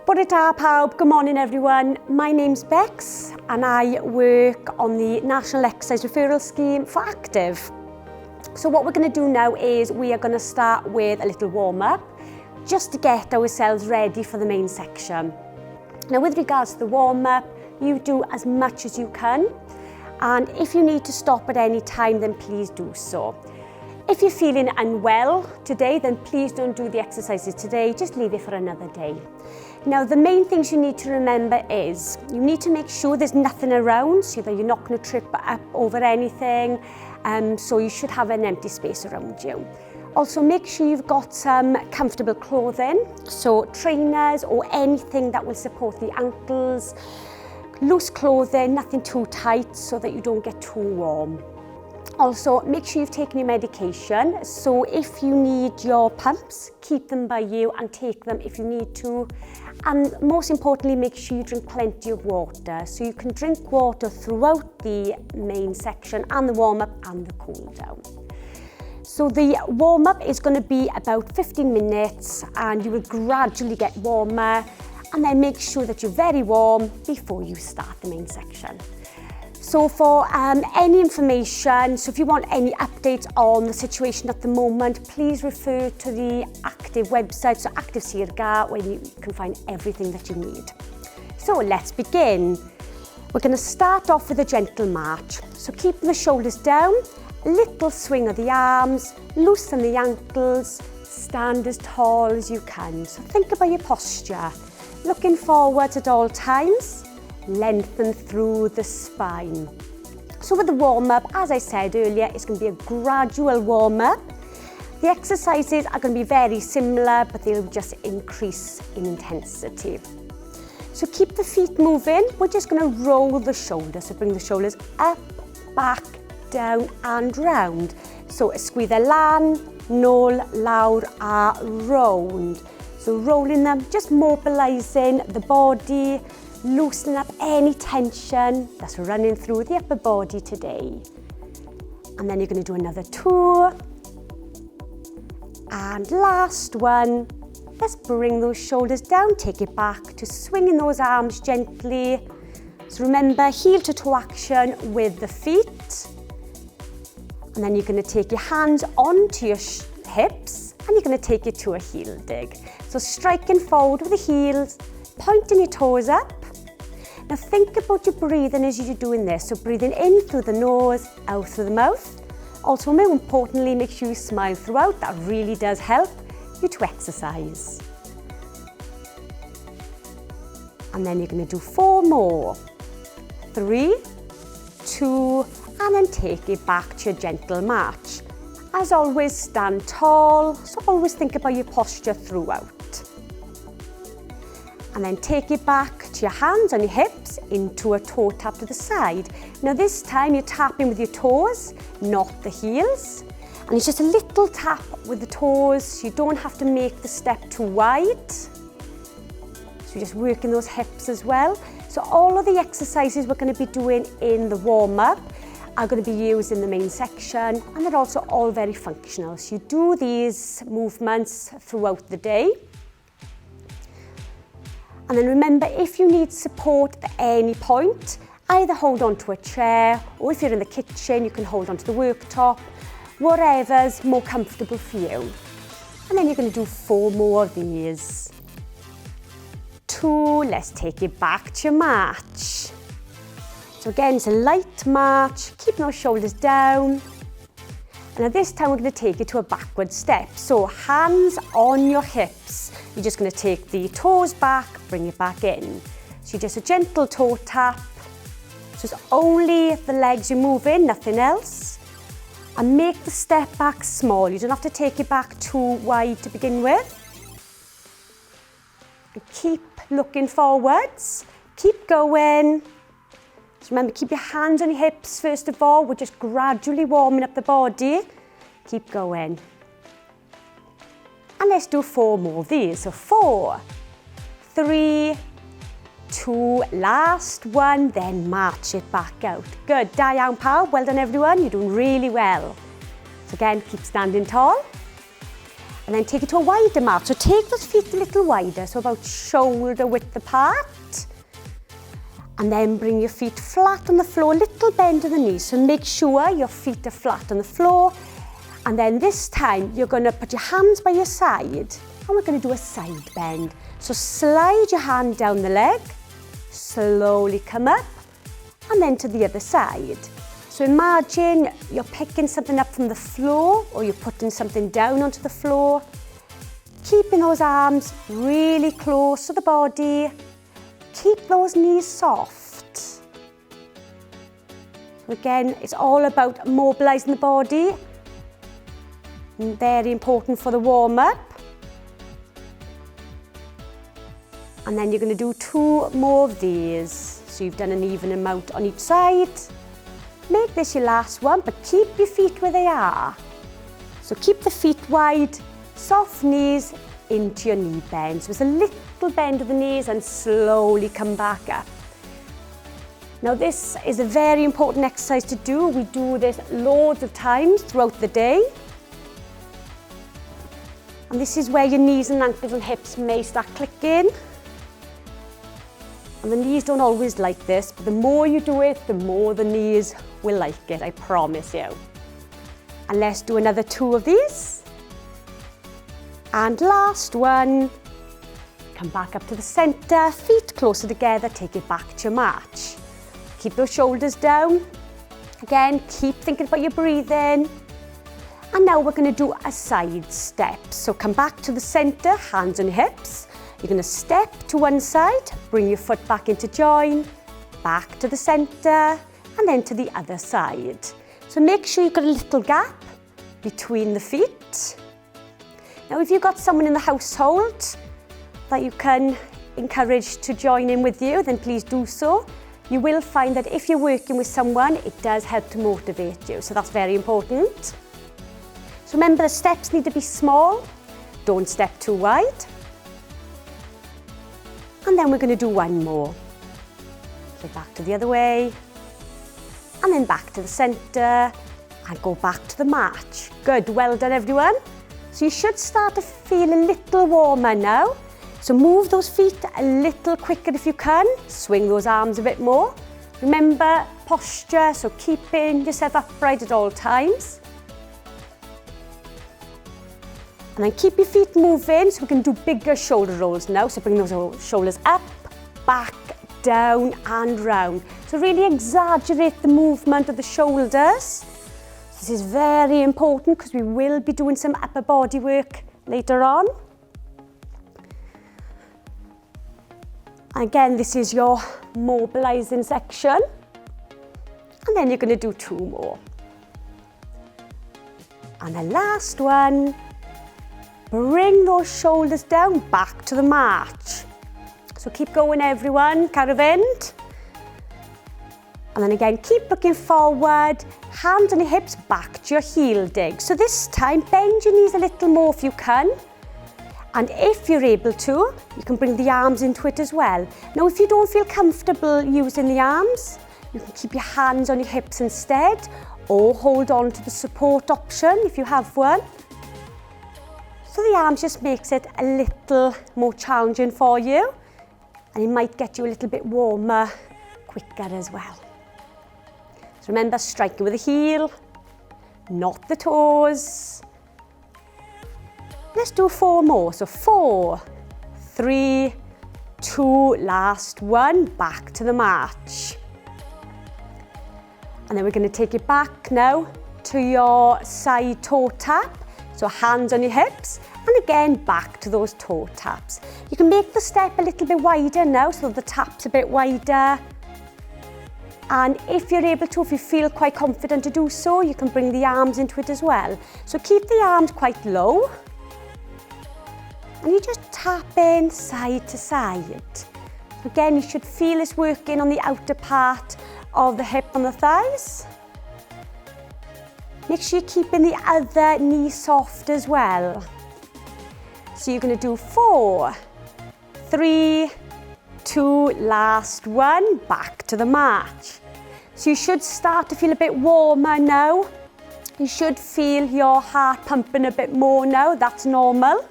Bore da pawb, good morning everyone. My name's Bex and I work on the National Exercise Referral Scheme for Active. So what we're going to do now is we are going to start with a little warm-up just to get ourselves ready for the main section. Now with regards to the warm-up, you do as much as you can, and if you need to stop at any time then please do so. If you're feeling unwell today, then please don't do the exercises today, just leave it for another day. Now the main things you need to remember is you need to make sure there's nothing around so that you're not going to trip up over anything, so you should have an empty space around you. Also make sure you've got some comfortable clothing, so trainers or anything that will support the ankles, loose clothing, nothing too tight so that you don't get too warm. Also, make sure you've taken your medication, so if you need your pumps, keep them by you and take them if you need to. And most importantly, make sure you drink plenty of water. So you can drink water throughout the main section and the warm-up and the cool-down. So the warm-up is going to be about 15 minutes and you will gradually get warmer, and then make sure that you're very warm before you start the main section. So for any information, so if you want any updates on the situation at the moment, please refer to the Active website, so Active Sirga, where you can find everything that you need. So let's begin. We're going to start off with a gentle march. So keep the shoulders down, little swing of the arms, loosen the ankles, stand as tall as you can. So think about your posture, looking forwards at all times. Lengthen through the spine. So with the warm-up, as I said earlier, it's going to be a gradual warm-up. The exercises are going to be very similar, but they'll just increase in intensity. So keep the feet moving. We're just going to roll the shoulders. So bring the shoulders up, back, down and round. So ysgwydda lan, nôl, lawr a round. So rolling them, just mobilising the body, loosening up any tension that's running through the upper body today. And then you're going to do another two. And last one. Let's bring those shoulders down, take it back to swinging those arms gently. So remember, heel to toe action with the feet. And then you're going to take your hands onto your hips and you're going to take it to a heel dig. So striking forward with the heels, pointing your toes up. Now think about your breathing as you're doing this. So breathing in through the nose, out through the mouth. Also, more importantly, make sure you smile throughout. That really does help you to exercise. And then you're going to do 4 more. 3, 2, and then take it back to your gentle march. As always, stand tall. So always think about your posture throughout. And then take it back to your hands on your hips into a toe tap to the side. Now this time you're tapping with your toes, not the heels. And it's just a little tap with the toes. You don't have to make the step too wide. So you're just working those hips as well. So all of the exercises we're going to be doing in the warm-up are going to be used in the main section, and they're also all very functional. So you do these movements throughout the day. And then remember, if you need support at any point, either hold on to a chair, or if you're in the kitchen, you can hold on to the worktop, whatever's more comfortable for you. And then you're going to do 4 more of these. 2, let's take it back to your march. So again, it's a light march, keep those shoulders down. And at this time, we're going to take it to a backward step. So hands on your hips. You're just going to take the toes back, bring it back in. So just a gentle toe tap. So it's only the legs you're moving, nothing else. And make the step back small. You don't have to take it back too wide to begin with. And keep looking forwards. Keep going. So remember, keep your hands on your hips first of all. We're just gradually warming up the body. Keep going. And let's do 4 more of these. So 4, 3, 2, last one, then march it back out. Good, da iawn pawb, well done everyone, you're doing really well. So again, keep standing tall. and then take it to a wider mark. So take those feet a little wider, so about shoulder width apart. And then bring your feet flat on the floor, a little bend in the knees. So make sure your feet are flat on the floor. And then this time, you're going to put your hands by your side, and we're going to do a side bend. So slide your hand down the leg, slowly come up, and then to the other side. So imagine you're picking something up from the floor, or you're putting something down onto the floor, keeping those arms really close to the body. Keep those knees soft. Again, it's all about mobilising the body. Very important for the warm-up. And then you're going to do 2 more of these. So you've done an even amount on each side. Make this your last one, but keep your feet where they are. So keep the feet wide, soft knees into your knee bend. So it's a little bend of the knees and slowly come back up. Now this is a very important exercise to do. We do this loads of times throughout the day. And this is where your knees and ankles and hips may start clicking. And the knees don't always like this, but the more you do it, the more the knees will like it, I promise you. And let's do another 2 of these. And last one. Come back up to the centre, feet closer together, take it back to your march. Keep those shoulders down. Again, keep thinking about your breathing. And now we're going to do a side step. So come back to the centre, hands on your hips. You're going to step to one side, bring your foot back into join, back to the centre, and then to the other side. So make sure you've got a little gap between the feet. Now if you've got someone in the household that you can encourage to join in with you, then please do so. You will find that if you're working with someone, it does help to motivate you, so that's very important. So remember, the steps need to be small, don't step too wide. And then we're going to do 1 more. So back to the other way, and then back to the centre, and go back to the march. Good, well done everyone. So you should start to feel a little warmer now. So move those feet a little quicker if you can, swing those arms a bit more. Remember posture, so keeping yourself upright at all times. And then keep your feet moving, so we can do bigger shoulder rolls now. So bring those shoulders up, back, down and round. So really exaggerate the movement of the shoulders. This is very important because we will be doing some upper body work later on. Again, this is your mobilising section. And then you're going to do 2 more. And the last one. Bring those shoulders down, back to the march. So keep going everyone, caravan. And then again, keep looking forward, hands on your hips, back to your heel dig. So this time, bend your knees a little more if you can. And if you're able to, you can bring the arms into it as well. Now, if you don't feel comfortable using the arms, you can keep your hands on your hips instead, or hold on to the support option if you have one. So the arms just makes it a little more challenging for you, and it might get you a little bit warmer quicker as well. So remember, striking with the heel, not the toes. Let's do 4 more. So 4, 3, 2, last one, back to the march. And then we're going to take it back now to your side toe tap. So hands on your hips, and again back to those toe taps. You can make the step a little bit wider now, so the tap's a bit wider. And if you're able to, if you feel quite confident to do so, you can bring the arms into it as well. So keep the arms quite low. And you just tap in side to side. Again, you should feel this working on the outer part of the hip and the thighs. Make sure you're keeping the other knee soft as well. So you're going to do 4, 3, 2, last one, back to the march. So you should start to feel a bit warmer now You should feel your heart pumping a bit more now, that's normal.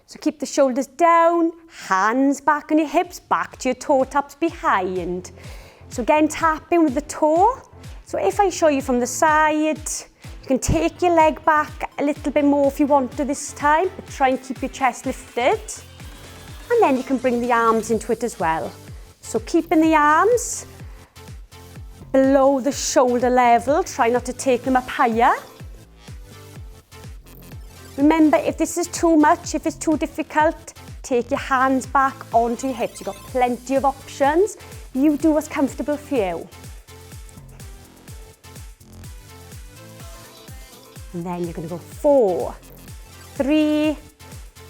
So keep the shoulders down, hands back on your hips, back to your toe taps behind. So again, tapping with the toe. So if I show you from the side, you can take your leg back a little bit more if you want to this time, but try and keep your chest lifted. And then you can bring the arms into it as well. So keeping the arms below the shoulder level, try not to take them up higher. Remember, if this is too much, if it's too difficult, take your hands back onto your hips. You've got plenty of options. You do what's comfortable for you. And then you're going to go 4, 3,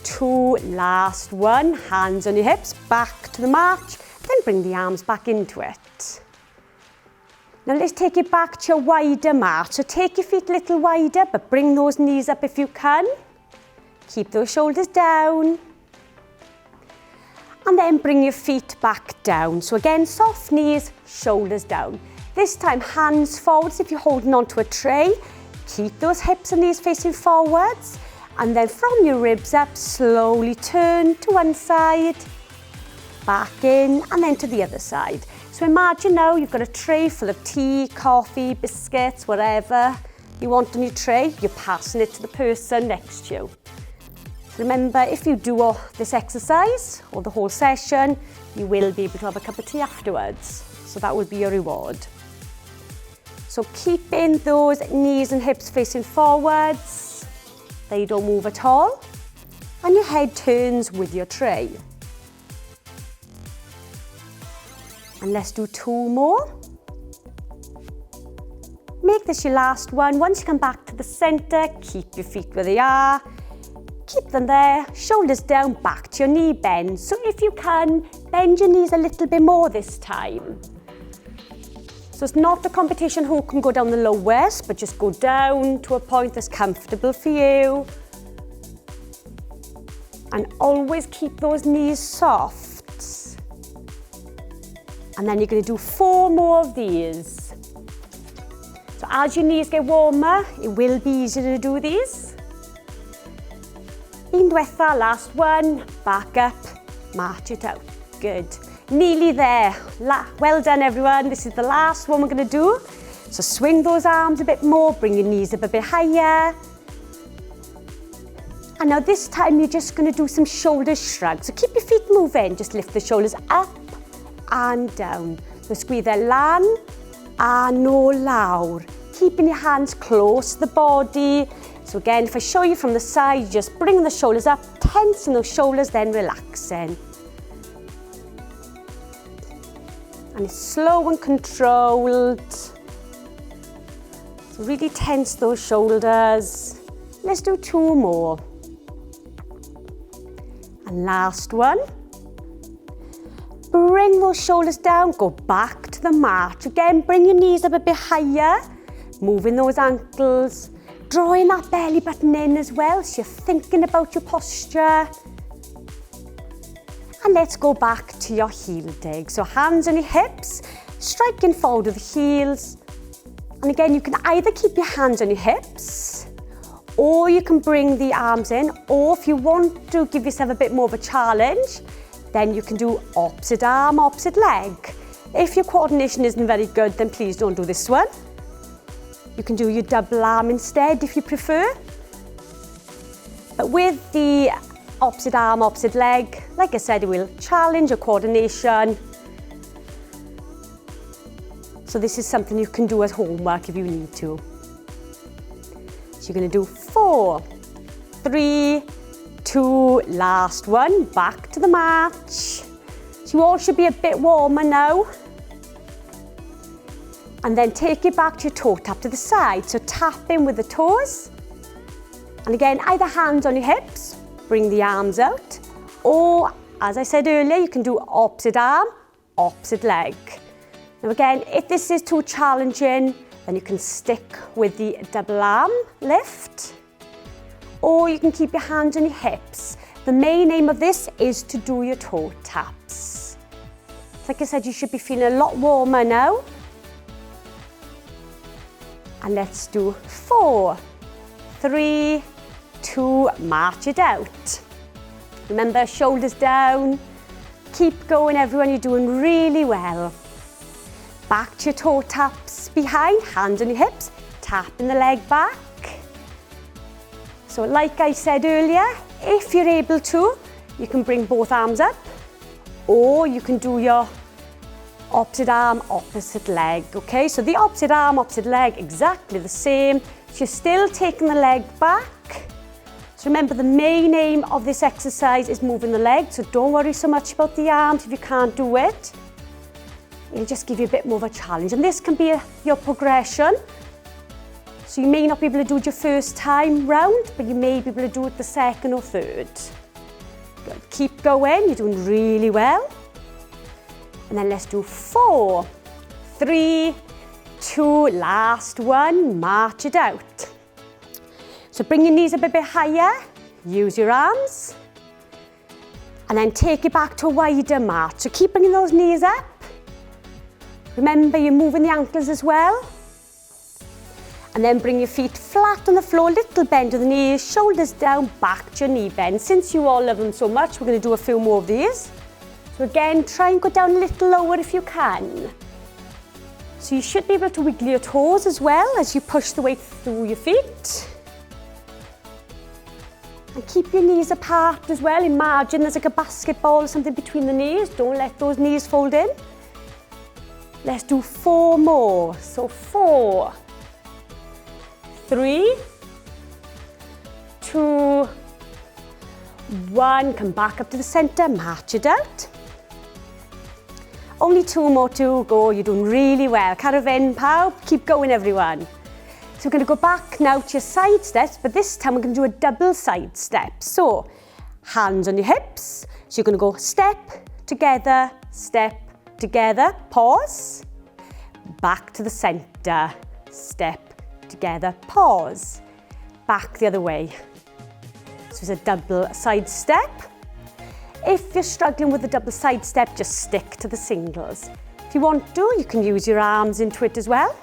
2, last one. Hands on your hips, back to the mat. Then bring the arms back into it. Now let's take it back to a wider mat. So take your feet a little wider, but bring those knees up if you can. Keep those shoulders down. And then bring your feet back down. So again, soft knees, shoulders down. This time, hands forwards if you're holding onto a tray. Keep those hips and knees facing forwards. And then from your ribs up, slowly turn to one side, back in, and then to the other side. So imagine now you've got a tray full of tea, coffee, biscuits, whatever you want on your tray. You're passing it to the person next to you. Remember, if you do this exercise or the whole session, you will be able to have a cup of tea afterwards. So that will be your reward. So keeping those knees and hips facing forwards, they don't move at all, and your head turns with your tray. And let's do 2 more. Make this your last one. Once you come back to the center, keep your feet where they are. Keep them there, shoulders down, back to your knee bend. So if you can, bend your knees a little bit more this time. So it's not a competition who can go down the lowest, but just go down to a point that's comfortable for you. And always keep those knees soft. And then you're going to do 4 more of these. So as your knees get warmer, it will be easier to do these. Un diwetha, last one, back up, march it out. Good. Nearly there. Well done, everyone. This is the last one we're going to do. So swing those arms a bit more, bring your knees up a bit higher. And now this time you're just going to do some shoulder shrugs. So keep your feet moving, just lift the shoulders up and down. So squeeze the lan a no lawr. Keeping your hands close to the body. So again, if I show you from the side, just bring the shoulders up, tensing those shoulders, then relaxing. And it's slow and controlled. So really tense those shoulders. Let's do 2 more. And last one. Bring those shoulders down, go back to the mat. Again, bring your knees up a bit higher, moving those ankles, drawing that belly button in as well, so you're thinking about your posture. And let's go back to your heel dig. So hands on your hips, striking forward with the heels. And again, you can either keep your hands on your hips, or you can bring the arms in, or if you want to give yourself a bit more of a challenge, then you can do opposite arm, opposite leg. If your coordination isn't very good, then please don't do this one. You can do your double arm instead if you prefer. But with the opposite arm, opposite leg, like I said, it will challenge your coordination. So this is something you can do as homework if you need to. So you're going to do 4, 3, 2, last one, back to the mat. So you all should be a bit warmer now. And then take it back to your toe tap to the side. So tap in with the toes. And again, either hands on your hips, bring the arms out. Or, as I said earlier, you can do opposite arm, opposite leg. Now again, if this is too challenging, then you can stick with the double arm lift. Or you can keep your hands on your hips. The main aim of this is to do your toe taps. Like I said, you should be feeling a lot warmer now. And let's do 4, 3, 2, march it out. Remember, shoulders down. Keep going, everyone, you're doing really well. Back to your toe taps behind, hands on your hips, tapping the leg back. So like I said earlier, if you're able to, you can bring both arms up, or you can do your opposite arm, opposite leg, okay? So the opposite arm, opposite leg, exactly the same. So you're still taking the leg back. So remember, the main aim of this exercise is moving the leg, so don't worry so much about the arms if you can't do it. It'll just give you a bit more of a challenge. And this can be your progression. So you may not be able to do it your first time round, but you may be able to do it the second or third. Good. Keep going, you're doing really well. And then let's do 4, 3, 2, last one, march it out. So bring your knees up a bit higher, use your arms, and then take it back to a wider march. So keep bringing those knees up. Remember, you're moving the ankles as well. And then bring your feet flat on the floor, little bend of the knees, shoulders down, back to your knee bend. Since you all love them so much, we're going to do a few more of these. So again, try and go down a little lower if you can. So you should be able to wiggle your toes as well as you push the weight through your feet. And keep your knees apart as well. Imagine there's like a basketball or something between the knees. Don't let those knees fold in. Let's do 4 more. So 4, 3, 2, 1. Come back up to the center, march it out. Only 2 more to go. You're doing really well. Caravan pow. Keep going, everyone. So we're going to go back now to your side steps, but this time we're going to do a double side step. So hands on your hips. So you're going to go step, together, pause. Back to the center, step, together, pause. Back the other way. So it's a double side step. If you're struggling with the double side step, just stick to the singles. If you want to, you can use your arms into it as well.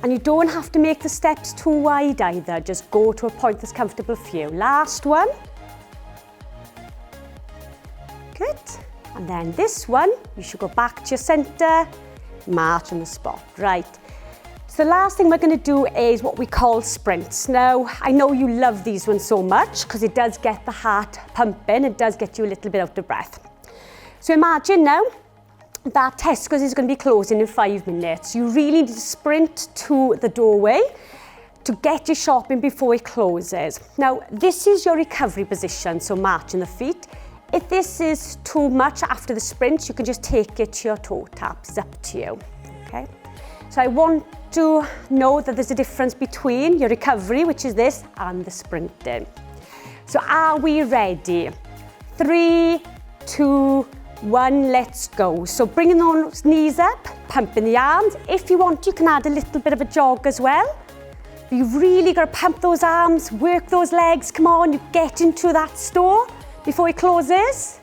And you don't have to make the steps too wide either. Just go to a point that's comfortable for you. Last one. Good. And then this one, you should go back to your center, march on the spot. Right. So the last thing we're going to do is what we call sprints. Now, I know you love these ones so much because it does get the heart pumping. It does get you a little bit out of breath. So imagine now that Tesco's is going to be closing in 5 minutes. You really need to sprint to the doorway to get your shopping before it closes. Now, this is your recovery position, so marching the feet. If this is too much after the sprint, you can just take it to your toe taps. It's up to you, okay? So I want to know that there's a difference between your recovery, which is this, and the sprinting. So are we ready? 3, 2, 1, let's go. So bringing those knees up, pumping the arms. If you want, you can add a little bit of a jog as well. But you've really got to pump those arms, work those legs. Come on, you get into that store before it closes.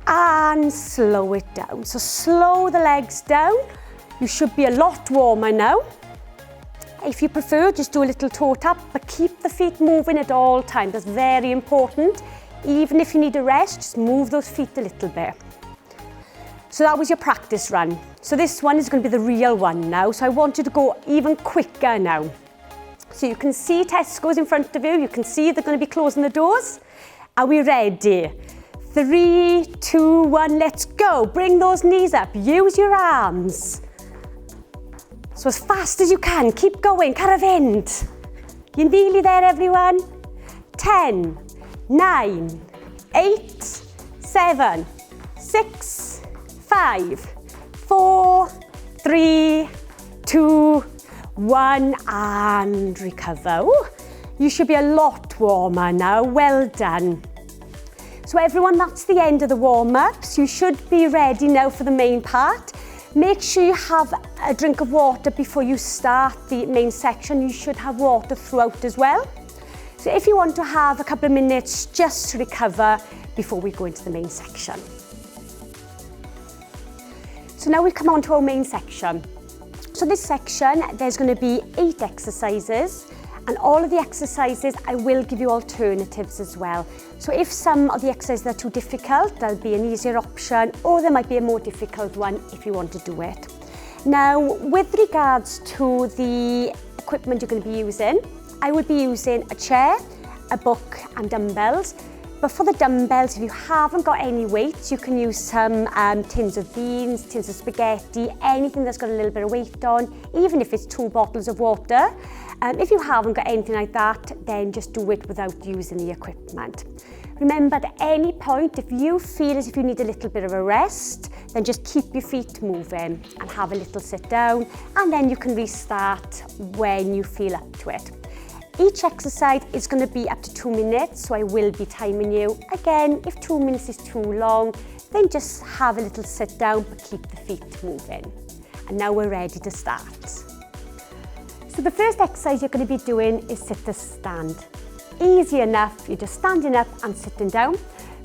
And slow it down. So slow the legs down. You should be a lot warmer now. If you prefer, just do a little toe tap, but keep the feet moving at all times. That's very important. Even if you need a rest, just move those feet a little bit. So that was your practice run. So this one is going to be the real one now. So I want you to go even quicker now. So you can see Tesco's in front of you. You can see they're going to be closing the doors. Are we ready? 3, 2, 1, let's go. Bring those knees up. Use your arms. So as fast as you can, keep going. Caravent. You're nearly there, everyone. 10, 9, 8, 7, 6, 5, 4, 3, 2, 1, and recover. Ooh, you should be a lot warmer now. Well done. So everyone, that's the end of the warm-ups. You should be ready now for the main part. Make sure you have a drink of water before you start the main section. You should have water throughout as well. So if you want to have a couple of minutes just to recover before we go into the main section. So now we come on to our main section. So this section, there's going to be 8 exercises, and all of the exercises, I will give you alternatives as well. So if some of the exercises are too difficult, there'll be an easier option, or there might be a more difficult one if you want to do it. Now, with regards to the equipment you're going to be using, I would be using a chair, a book and dumbbells. But for the dumbbells, if you haven't got any weights, you can use some tins of beans, tins of spaghetti, anything that's got a little bit of weight on, even if it's 2 bottles of water. If you haven't got anything like that, then just do it without using the equipment. Remember, at any point, if you feel as if you need a little bit of a rest, then just keep your feet moving and have a little sit down, and then you can restart when you feel up to it. Each exercise is going to be up to 2 minutes, so I will be timing you. Again, if 2 minutes is too long, then just have a little sit down, but keep the feet moving. And now we're ready to start. So the first exercise you're going to be doing is Stiffness Stand. Easy enough, you're just standing up and sitting down,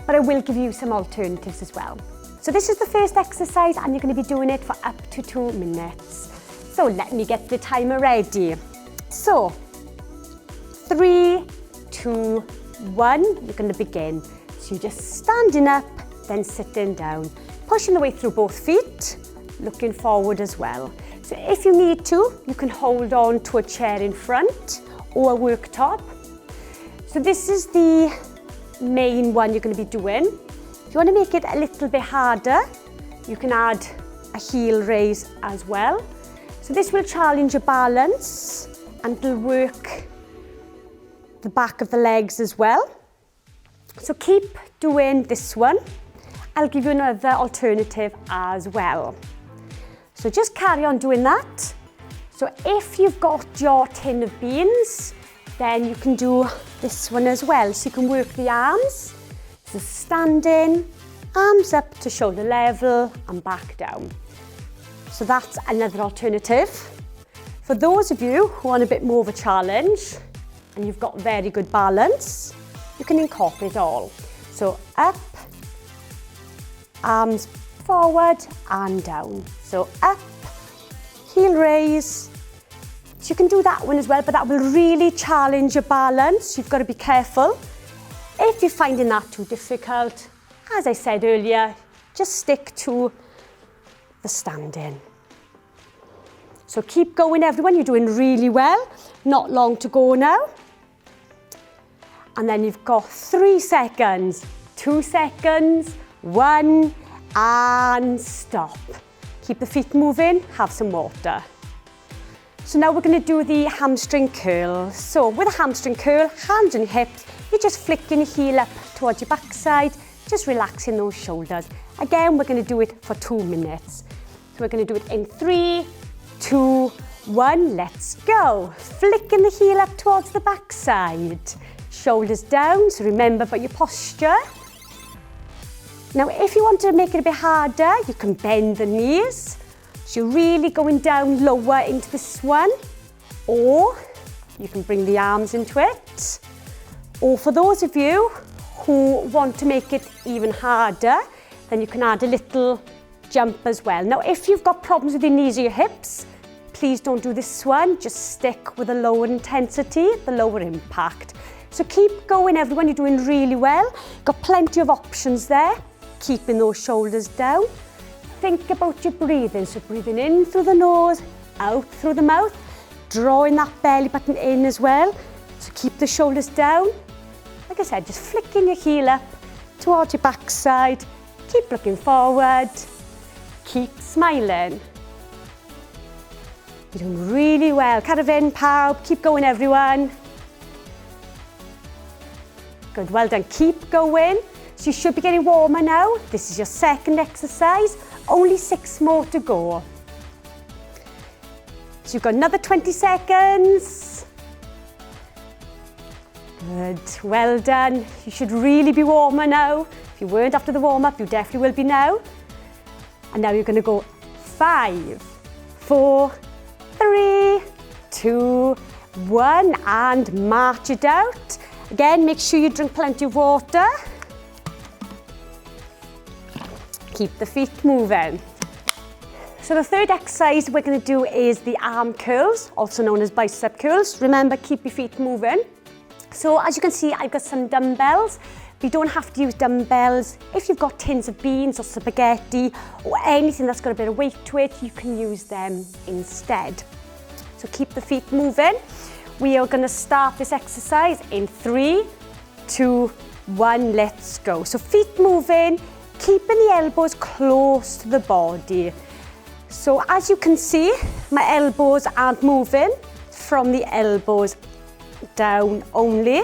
but I will give you some alternatives as well. So this is the first exercise, and you're going to be doing it for up to 2 minutes. So let me get the timer ready. So, 3, 2, 1, you're going to begin. So you're just standing up, then sitting down, pushing the way through both feet, looking forward as well. So if you need to, you can hold on to a chair in front or a worktop. So this is the main one you're going to be doing. If you want to make it a little bit harder, you can add a heel raise as well. So this will challenge your balance and it'll work the back of the legs as well. So keep doing this one. I'll give you another alternative as well. So just carry on doing that. So if you've got your tin of beans, then you can do this one as well. So you can work the arms, so standing, arms up to shoulder level and back down. So that's another alternative. For those of you who want a bit more of a challenge, and you've got very good balance, you can incorporate all. So up, arms forward and down. So up, heel raise. So you can do that one as well, but that will really challenge your balance. You've got to be careful. If you're finding that too difficult, as I said earlier, just stick to the standing. So keep going, everyone. You're doing really well. Not long to go now. And then you've got 3 seconds, 2 seconds, 1, and stop. Keep the feet moving, have some water. So now we're going to do the hamstring curl. So with a hamstring curl, hands on your hips, you're just flicking your heel up towards your backside, just relaxing those shoulders. Again, we're going to do it for 2 minutes. So we're going to do it in 3, 2, 1, let's go. Flicking the heel up towards the backside. Shoulders down, so remember about your posture. Now, if you want to make it a bit harder, you can bend the knees. So you're really going down lower into this one. Or you can bring the arms into it. Or for those of you who want to make it even harder, then you can add a little jump as well. Now, if you've got problems with your knees or your hips, please don't do this one. Just stick with the lower intensity, the lower impact. So keep going, everyone. You're doing really well. Got plenty of options there. Keeping those shoulders down. Think about your breathing. So breathing in through the nose, out through the mouth. Drawing that belly button in as well. So keep the shoulders down. Like I said, just flicking your heel up towards your backside. Keep looking forward. Keep smiling. You're doing really well. Caravan pow. Keep going, everyone. Good, well done. Keep going. So you should be getting warmer now. This is your second exercise. Only 6 more to go. So you've got another 20 seconds. Good, well done. You should really be warmer now. If you weren't after the warm-up, you definitely will be now. And now you're going to go 5, 4, 3, 2, 1, and march it out. Again, make sure you drink plenty of water. Keep the feet moving. So So the third exercise we're going to do is the arm curls, also known as bicep curls. Remember, keep your feet moving. So as you can see, I've got some dumbbells. You don't have to use dumbbells. If you've got tins of beans or spaghetti or anything that's got a bit of weight to it, you can use them instead. So keep the feet moving. We are going to start this exercise in 3, 2, 1, let's go. So feet moving, keeping the elbows close to the body. So as you can see, my elbows aren't moving from the elbows down only.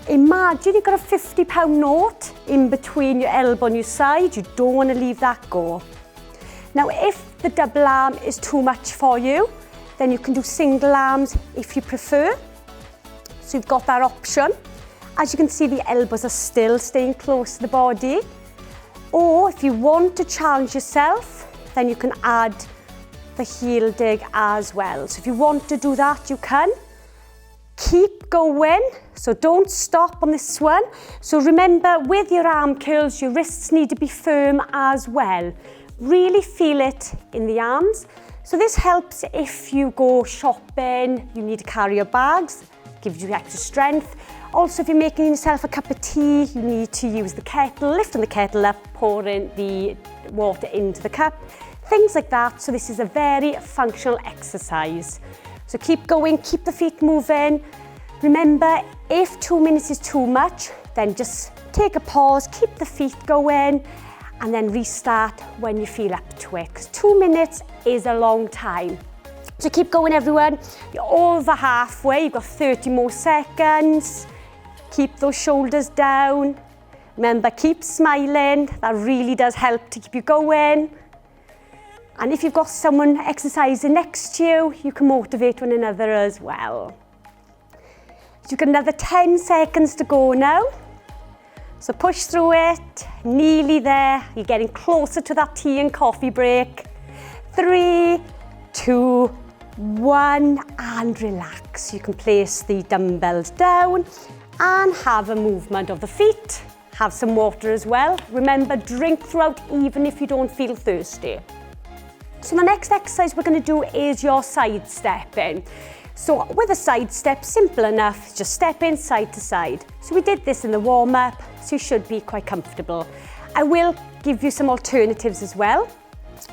Imagine you've got a £50 note in between your elbow and your side. You don't want to leave that go. Now, if the double arm is too much for you, then you can do single arms if you prefer. So you've got that option. As you can see, the elbows are still staying close to the body. Or if you want to challenge yourself, then you can add the heel dig as well. So if you want to do that, you can. Keep going, so don't stop on this one. So remember, with your arm curls, your wrists need to be firm as well. Really feel it in the arms. So this helps if you go shopping, you need to carry your bags, gives you extra strength. Also, if you're making yourself a cup of tea, you need to use the kettle, lifting the kettle up, pouring the water into the cup, things like that. So this is a very functional exercise. So keep going, keep the feet moving. Remember, if 2 minutes is too much, then just take a pause, keep the feet going, and then restart when you feel up to it. Because 2 minutes is a long time. So keep going, everyone. You're over halfway, you've got 30 more seconds. Keep those shoulders down. Remember, keep smiling. That really does help to keep you going. And if you've got someone exercising next to you, you can motivate one another as well. So you've got another 10 seconds to go now. So push through it, nearly there. You're getting closer to that tea and coffee break. 3, 2, 1, and relax. You can place the dumbbells down and have a movement of the feet. Have some water as well. Remember, drink throughout even if you don't feel thirsty. So the next exercise we're going to do is your side stepping. So with a side step, simple enough, just step in side to side. So we did this in the warm-up, so you should be quite comfortable. I will give you some alternatives as well.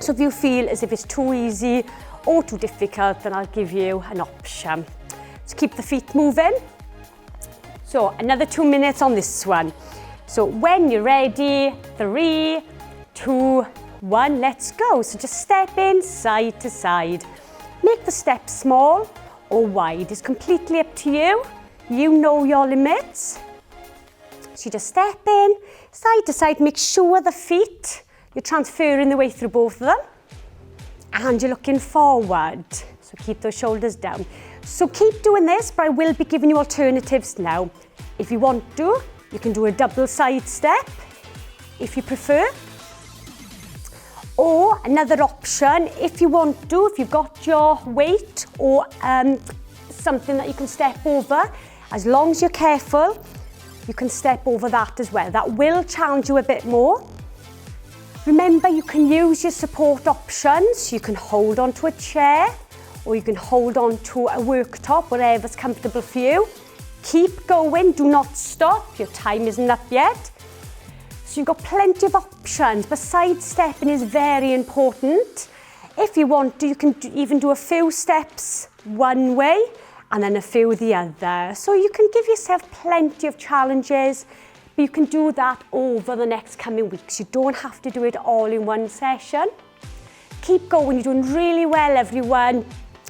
So if you feel as if it's too easy or too difficult, then I'll give you an option. So keep the feet moving. So another 2 minutes on this one. So when you're ready, 3, 2, 1, let's go. So just step in side to side. Make the step small or wide. It's completely up to you. You know your limits. So you just step in side to side. Make sure the feet, you're transferring the weight through both of them. And you're looking forward. So keep those shoulders down. So keep doing this, but I will be giving you alternatives now. If you want to, you can do a double side step if you prefer. Or another option, if you want to, if you've got your weight or something that you can step over, as long as you're careful, you can step over that as well. That will challenge you a bit more. Remember, you can use your support options. You can hold onto a chair or you can hold onto a worktop, whatever's comfortable for you. Keep going, do not stop. Your time isn't up yet. So you've got plenty of options, but side stepping is very important. If you want to, you can even do a few steps one way and then a few the other. So you can give yourself plenty of challenges, but you can do that over the next coming weeks. You don't have to do it all in one session. Keep going, you're doing really well, everyone.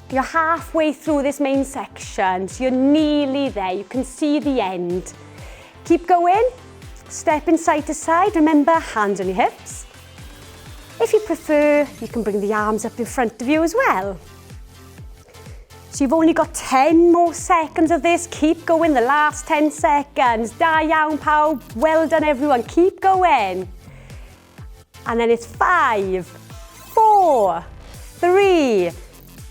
You're halfway through this main section, so you're nearly there. You can see the end. Keep going. Step in side to side. Remember, hands on your hips. If you prefer, you can bring the arms up in front of you as well. So you've only got 10 more seconds of this. Keep going, the last 10 seconds. Da iawn pawb. Well done, everyone. Keep going. And then it's 5, 4, 3,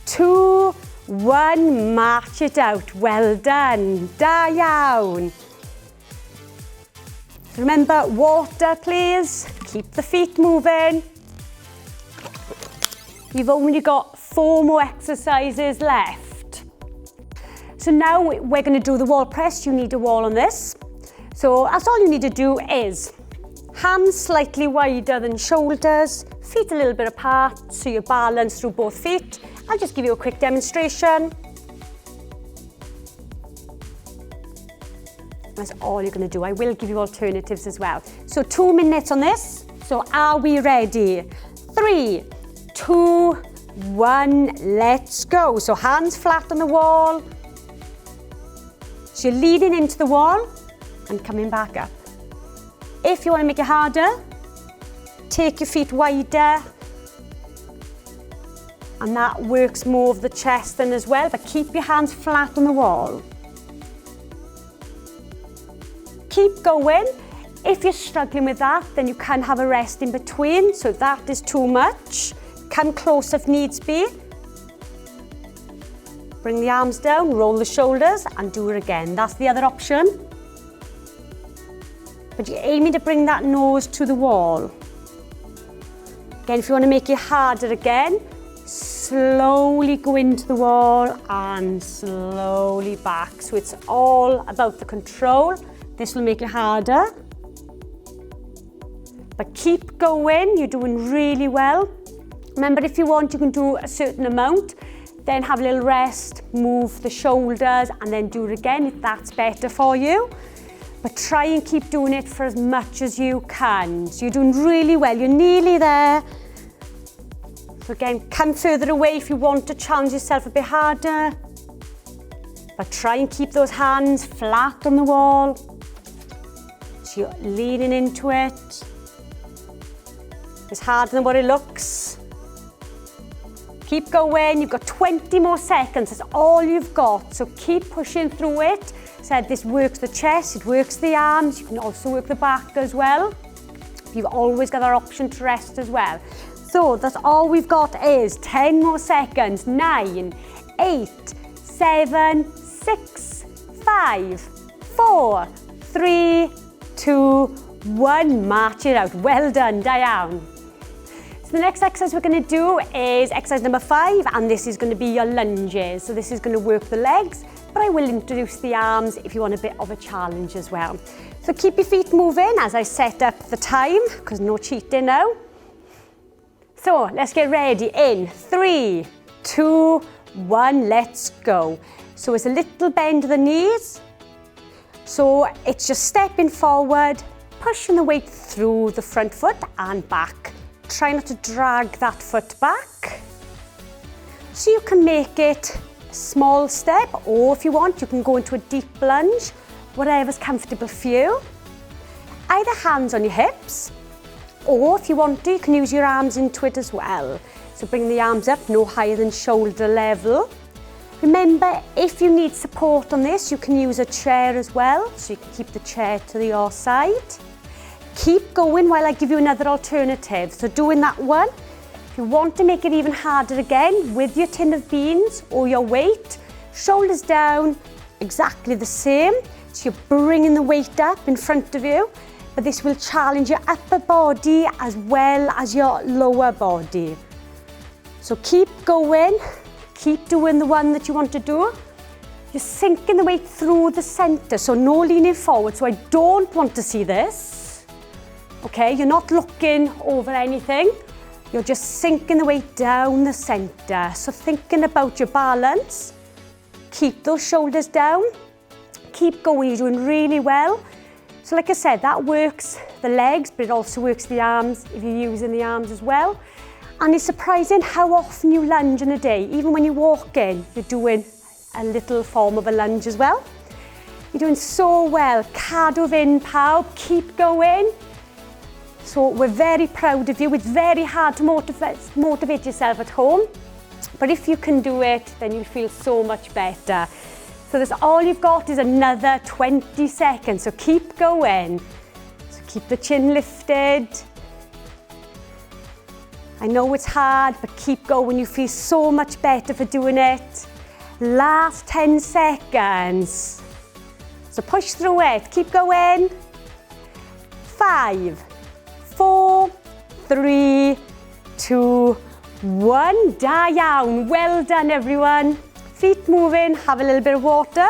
2, 1. March it out. Well done. Da iawn. Remember, water, please. Keep the feet moving. You've only got 4 more exercises left. So now we're going to do the wall press. You need a wall on this. So that's all you need to do is hands slightly wider than shoulders, feet a little bit apart so you're balanced through both feet. I'll just give you a quick demonstration. That's all you're going to do. I will give you alternatives as well. So 2 minutes on this. So are we ready? 3, 2, 1, let's go. So hands flat on the wall. So you're leaning into the wall and coming back up. If you want to make it harder, take your feet wider. And that works more of the chest then as well, but keep your hands flat on the wall. Keep going. If you're struggling with that, then you can have a rest in between. So if that is too much, come close if needs be. Bring the arms down, roll the shoulders and do it again. That's the other option. But you're aiming to bring that nose to the wall. Again, if you want to make it harder again, slowly go into the wall and slowly back. So it's all about the control. This will make it harder. But keep going, you're doing really well. Remember, if you want, you can do a certain amount, then have a little rest, move the shoulders, and then do it again if that's better for you. But try and keep doing it for as much as you can. So you're doing really well, you're nearly there. So again, come further away if you want to challenge yourself a bit harder. But try and keep those hands flat on the wall. So you're leaning into it. It's harder than what it looks. Keep going, you've got 20 more seconds, that's all you've got. So keep pushing through it. Said this works the chest, it works the arms, you can also work the back as well. You've always got that option to rest as well. So that's all we've got is 10 more seconds. 9, 8, 7, 6, 5, 4, 3, 2, 1. March it out. Well done, Diane. So the next exercise we're going to do is exercise number 5, and this is going to be your lunges. So this is going to work the legs, but I will introduce the arms if you want a bit of a challenge as well. So keep your feet moving as I set up the time, because no cheating now. So let's get ready in 3, 2, 1, let's go. So it's a little bend of the knees. So it's just stepping forward, pushing the weight through the front foot and back. Try not to drag that foot back. So you can make it a small step, or if you want, you can go into a deep lunge, whatever's comfortable for you. Either hands on your hips, or if you want to, you can use your arms into it as well. So bring the arms up no higher than shoulder level. Remember, if you need support on this, you can use a chair as well, so you can keep the chair to your side. Keep going while I give you another alternative. So doing that one, if you want to make it even harder again, with your tin of beans or your weight, shoulders down, exactly the same. So you're bringing the weight up in front of you, but this will challenge your upper body as well as your lower body. So keep going, keep doing the one that you want to do. You're sinking the weight through the center, so no leaning forward. So I don't want to see this. Okay, you're not looking over anything. You're just sinking the weight down the center. So thinking about your balance, keep those shoulders down. Keep going, you're doing really well. So like I said, that works the legs, but it also works the arms if you're using the arms as well. And it's surprising how often you lunge in a day. Even when you walk in, you're doing a little form of a lunge as well. You're doing so well. Cadw in, pawb, keep going. So we're very proud of you. It's very hard to motivate yourself at home, but if you can do it, then you'll feel so much better. So that's all you've got is another 20 seconds, so keep going. So keep the chin lifted. I know it's hard, but keep going. You feel so much better for doing it. Last 10 seconds. So push through it, keep going. 5, 4, 3, 2, 1, da iawn, well done everyone. Feet moving, have a little bit of water.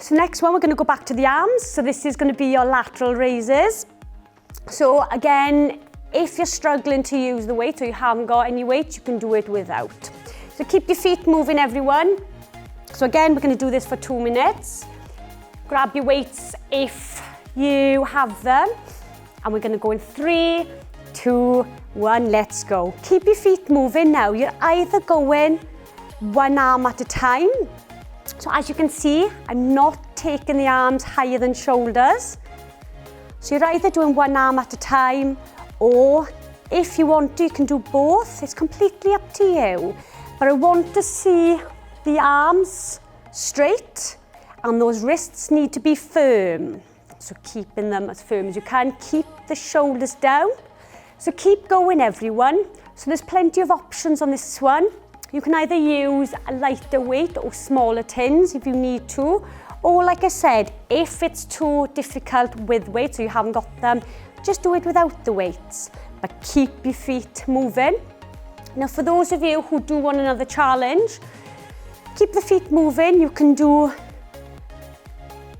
So next one, we're going to go back to the arms. So this is going to be your lateral raises. So again, if you're struggling to use the weight or you haven't got any weight, you can do it without. So keep your feet moving, everyone. So again, we're going to do this for 2 minutes. Grab your weights if you have them. And we're going to go in 3, 2, 1, let's go. Keep your feet moving now. You're either going one arm at a time. So as you can see, I'm not taking the arms higher than shoulders. So you're either doing one arm at a time, or if you want to, you can do both. It's completely up to you. But I want to see the arms straight and those wrists need to be firm. So keeping them as firm as you can. Keep the shoulders down. So keep going, everyone. So there's plenty of options on this one. You can either use a lighter weight or smaller tins if you need to. Or like I said, if it's too difficult with weights or you haven't got them, just do it without the weights. But keep your feet moving. Now for those of you who do want another challenge, keep the feet moving. You can do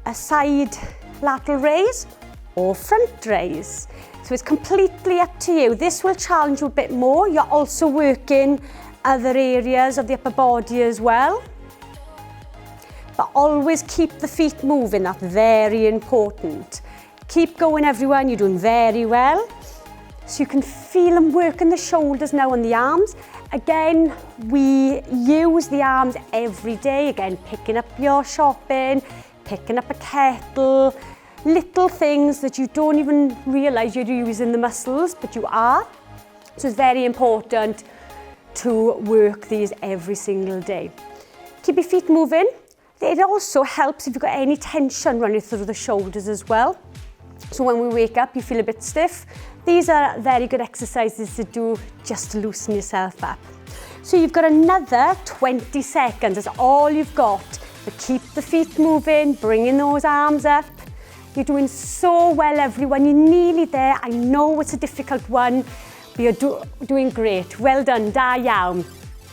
a side lateral raise or front raise. So it's completely up to you. This will challenge you a bit more. You're also working other areas of the upper body as well. But always keep the feet moving, that's very important. Keep going, everyone, you're doing very well. So you can feel them working the shoulders now on the arms. Again, we use the arms every day. Again, picking up your shopping, picking up a kettle, little things that you don't even realise you're using the muscles, but you are. So it's very important to work these every single day. Keep your feet moving. It also helps if you've got any tension running through the shoulders as well. So when we wake up, you feel a bit stiff. These are very good exercises to do just to loosen yourself up. So you've got another 20 seconds. That's all you've got. But keep the feet moving, bringing those arms up. You're doing so well, everyone. You're nearly there. I know it's a difficult one, but you're doing great. Well done, da iawn.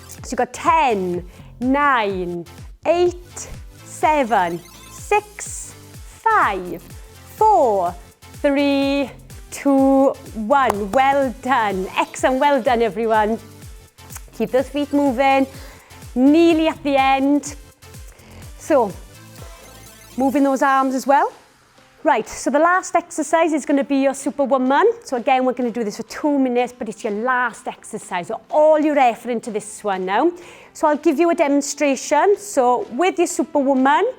So you've got 10, 9, 8, 7, 6, 5, 4, 3, 2, 1. Well done. Excellent. Well done, everyone. Keep those feet moving. Nearly at the end. So, moving those arms as well. Right, so the last exercise is going to be your superwoman. So again, we're going to do this for 2 minutes, but it's your last exercise. So all your effort into this one now. So I'll give you a demonstration. So with your superwoman,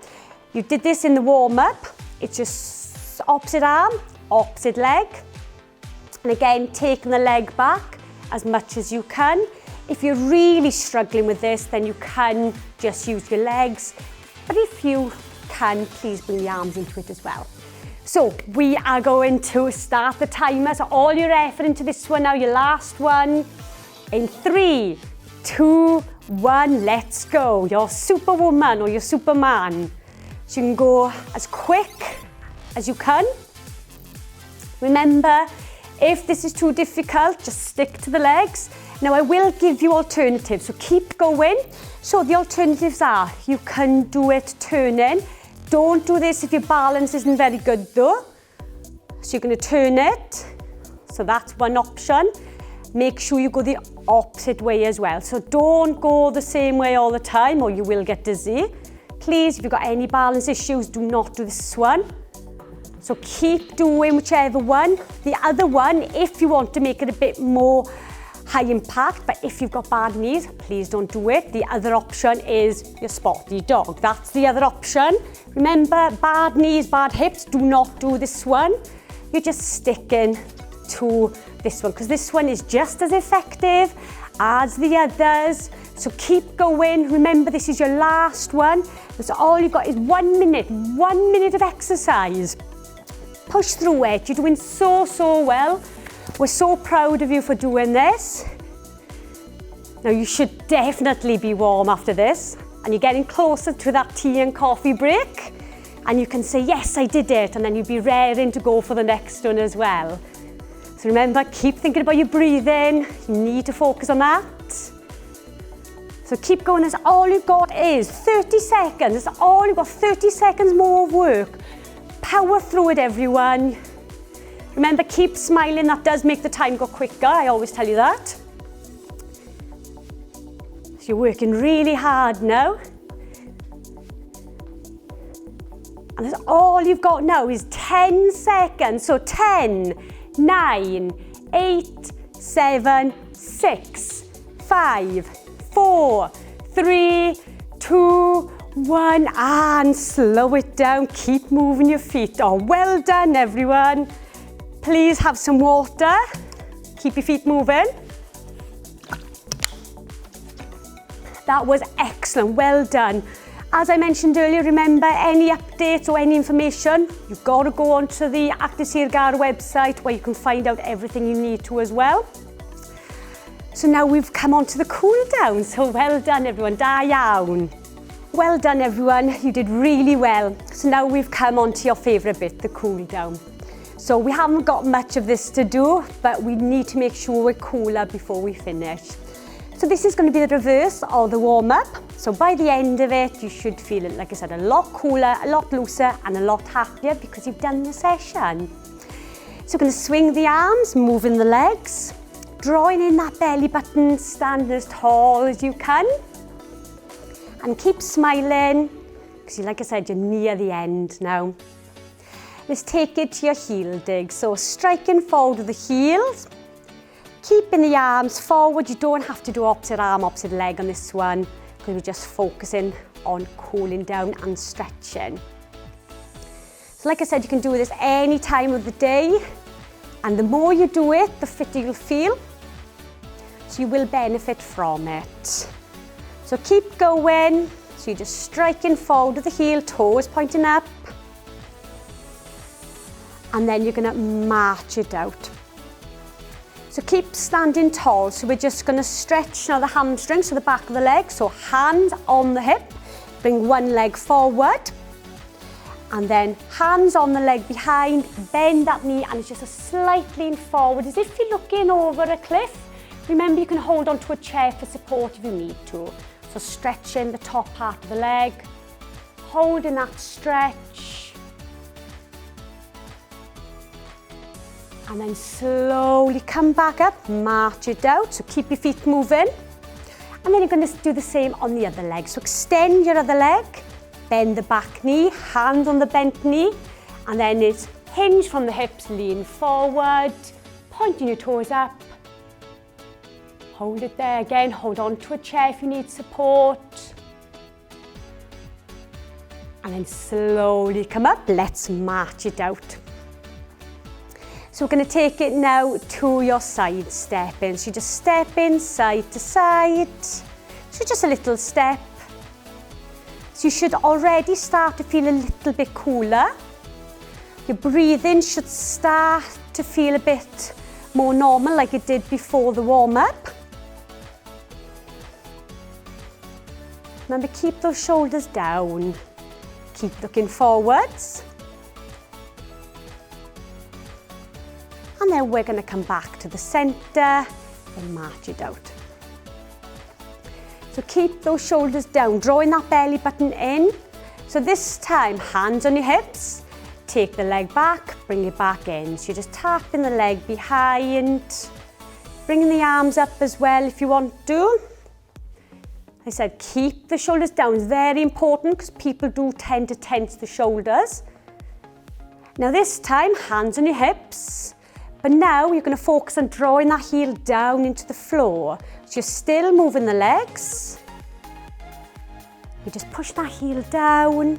you did this in the warm-up. It's just opposite arm, opposite leg. And again, taking the leg back as much as you can. If you're really struggling with this, then you can just use your legs. But if you can, please bring the arms into it as well. So we are going to start the timer. So all your effort into this one now, your last one. In 3, 2, 1, let's go. Your superwoman or your superman. So you can go as quick as you can. Remember, if this is too difficult, just stick to the legs. Now I will give you alternatives, so keep going. So the alternatives are, you can do it turning. Don't do this if your balance isn't very good though. So you're going to turn it. So that's one option. Make sure you go the opposite way as well. So don't go the same way all the time or you will get dizzy. Please, if you've got any balance issues, do not do this one. So keep doing whichever one. The other one, if you want to make it a bit more high impact, but if you've got bad knees, please don't do it. The other option is your spotty dog. That's the other option. Remember, bad knees, bad hips, do not do this one. You're just sticking to this one because this one is just as effective as the others. So keep going. Remember, this is your last one. So all you've got is 1 minute, 1 minute of exercise. Push through it. You're doing so well. We're so proud of you for doing this. Now you should definitely be warm after this and you're getting closer to that tea and coffee break. And you can say, yes, I did it, and then you'd be raring to go for the next one as well. So remember, keep thinking about your breathing. You need to focus on that. So keep going, that's all you've got is 30 seconds. That's all you've got, 30 seconds more of work. Power through it, everyone. Remember, keep smiling, that does make the time go quicker, I always tell you that. So you're working really hard now. And that's all you've got now is 10 seconds. So 10, 9, 8, 7, 6, 5, 4, 3, 2, 1, and slow it down. Keep moving your feet. Oh, well done, everyone. Please have some water. Keep your feet moving. That was excellent, well done. As I mentioned earlier, remember, any updates or any information, you've got to go onto the Active Sirgar website where you can find out everything you need to as well. So now we've come on to the cool down. So well done, everyone, da iawn. Well done, everyone, you did really well. So now we've come on to your favourite bit, the cool down. So we haven't got much of this to do, but we need to make sure we're cooler before we finish. So this is going to be the reverse of the warm-up. So by the end of it, you should feel it, like I said, a lot cooler, a lot looser, and a lot happier because you've done the session. So we're going to swing the arms, moving the legs, drawing in that belly button, standing as tall as you can. And keep smiling, because like I said, you're near the end now. Let's take it to your heel dig. So striking forward with the heels, keeping the arms forward. You don't have to do opposite arm, opposite leg on this one, because we're just focusing on cooling down and stretching. So like I said, you can do this any time of the day, and the more you do it, the fitter you'll feel. So you will benefit from it. So keep going. So you're just striking forward with the heel, toes pointing up. And then you're gonna march it out. So keep standing tall. So we're just gonna stretch now the hamstrings, so the back of the leg. So hands on the hip, bring one leg forward. And then hands on the leg behind, bend that knee, and it's just a slight lean forward, as if you're looking over a cliff. Remember, you can hold onto a chair for support if you need to. So stretching the top part of the leg, holding that stretch. And then slowly come back up, march it out, so keep your feet moving. And then you're going to do the same on the other leg. So extend your other leg, bend the back knee, hand on the bent knee, and then it's hinge from the hips, lean forward, pointing your toes up. Hold it there again, hold on to a chair if you need support. And then slowly come up, let's march it out. So we're going to take it now to your side stepping. So you just step in side to side. So just a little step. So you should already start to feel a little bit cooler. Your breathing should start to feel a bit more normal like it did before the warm-up. Remember, keep those shoulders down. Keep looking forwards. And then we're going to come back to the centre and march it out. So keep those shoulders down, drawing that belly button in. So this time, hands on your hips, take the leg back, bring it back in. So you're just tapping the leg behind, bringing the arms up as well if you want to. I said keep the shoulders down, it's very important because people do tend to tense the shoulders. Now this time, hands on your hips. But now you're going to focus on drawing that heel down into the floor. So you're still moving the legs. You just push that heel down.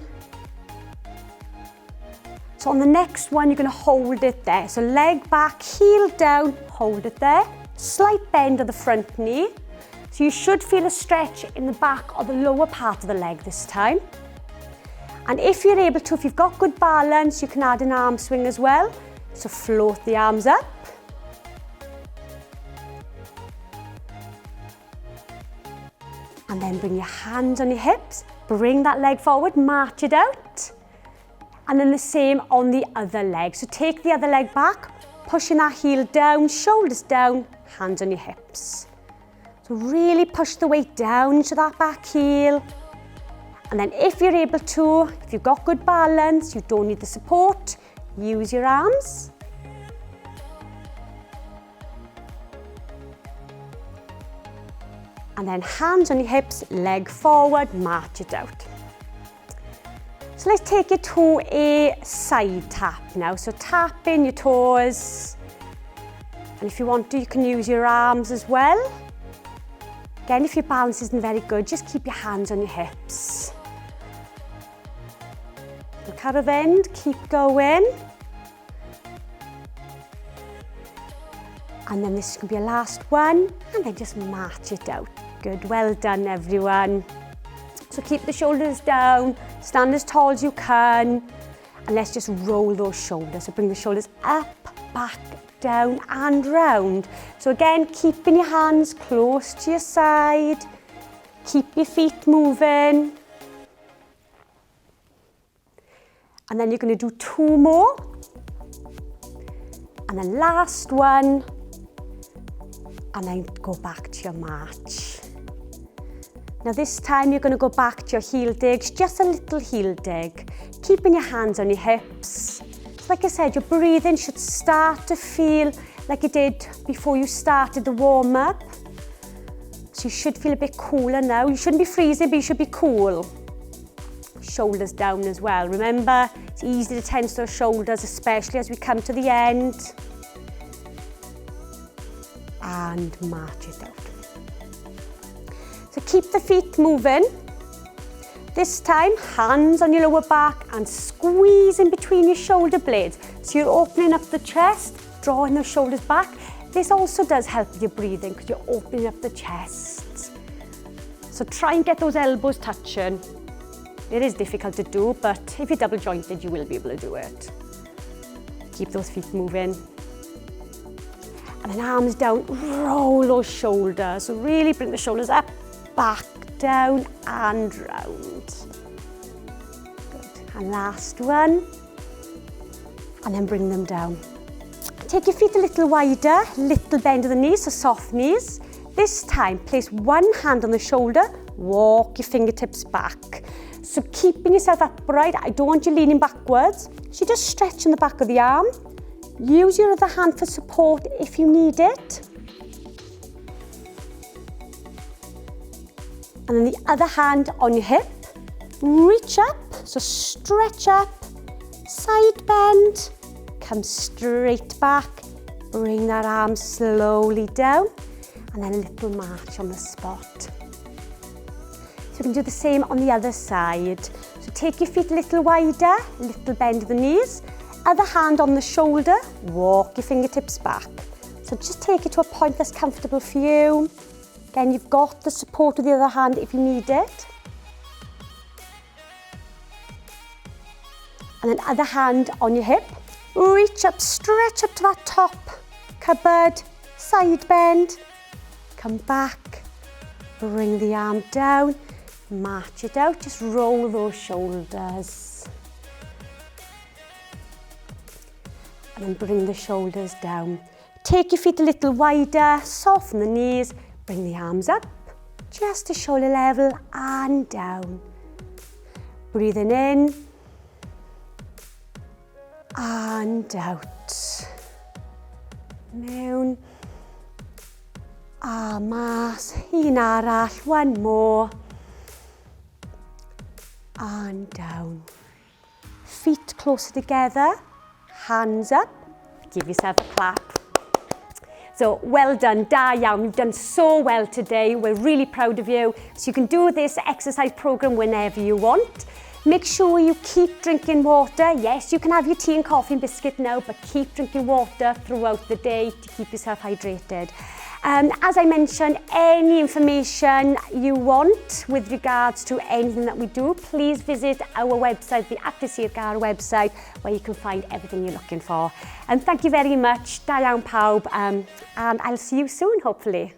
So on the next one, you're going to hold it there. So leg back, heel down, hold it there. Slight bend of the front knee. So you should feel a stretch in the back or the lower part of the leg this time. And if you're able to, if you've got good balance, you can add an arm swing as well. So float the arms up. And then bring your hands on your hips, bring that leg forward, march it out. And then the same on the other leg. So take the other leg back, pushing that heel down, shoulders down, hands on your hips. So really push the weight down into that back heel. And then if you're able to, if you've got good balance, you don't need the support, use your arms. And then hands on your hips, leg forward, march it out. So let's take it to a side tap now. So tap in your toes. And if you want to, you can use your arms as well. Again, if your balance isn't very good, just keep your hands on your hips. Look out of end, keep going. And then this is going to be your last one. And then just march it out. Good, well done everyone. So keep the shoulders down, stand as tall as you can, and let's just roll those shoulders. So bring the shoulders up, back, down and round. So again, keeping your hands close to your side, keep your feet moving. And then you're going to do 2 more. And then last one, and then go back to your march. Now this time you're going to go back to your heel digs, just a little heel dig, keeping your hands on your hips. So like I said, your breathing should start to feel like it did before you started the warm-up. So you should feel a bit cooler now. You shouldn't be freezing, but you should be cool. Shoulders down as well. Remember, it's easy to tense those shoulders, especially as we come to the end. And march it out. So keep the feet moving. This time, hands on your lower back and squeeze in between your shoulder blades. So you're opening up the chest, drawing the shoulders back. This also does help with your breathing because you're opening up the chest. So try and get those elbows touching. It is difficult to do, but if you're double jointed, you will be able to do it. Keep those feet moving. And then arms down, roll those shoulders. So really bring the shoulders up, back, down and round. Good. And last one. And then bring them down. Take your feet a little wider, little bend of the knees, so soft knees. This time, place one hand on the shoulder, walk your fingertips back. So keeping yourself upright, I don't want you leaning backwards. So you just stretch in the back of the arm. Use your other hand for support if you need it. And then the other hand on your hip. Reach up, so stretch up, side bend, come straight back, bring that arm slowly down, and then a little march on the spot. So we can do the same on the other side. So take your feet a little wider, little bend of the knees, other hand on the shoulder, walk your fingertips back. So just take it to a point that's comfortable for you. Again, you've got the support of the other hand if you need it. And then other hand on your hip. Reach up, stretch up to that top cupboard, side bend, come back, bring the arm down, march it out, just roll those shoulders. And then bring the shoulders down. Take your feet a little wider, soften the knees, bring the arms up, just to shoulder level and down. Breathing in and out. Mewn a mas. Un arall, one more. And down. Feet closer together, hands up. Give yourself a clap. So well done, da iawn, you've done so well today. We're really proud of you. So you can do this exercise program whenever you want. Make sure you keep drinking water. Yes, you can have your tea and coffee and biscuit now, but keep drinking water throughout the day to keep yourself hydrated. As I mentioned, any information you want with regards to anything that we do, please visit our website, the Active Sirgar website, where you can find everything you're looking for. And thank you very much, da iawn pawb, and I'll see you soon, hopefully.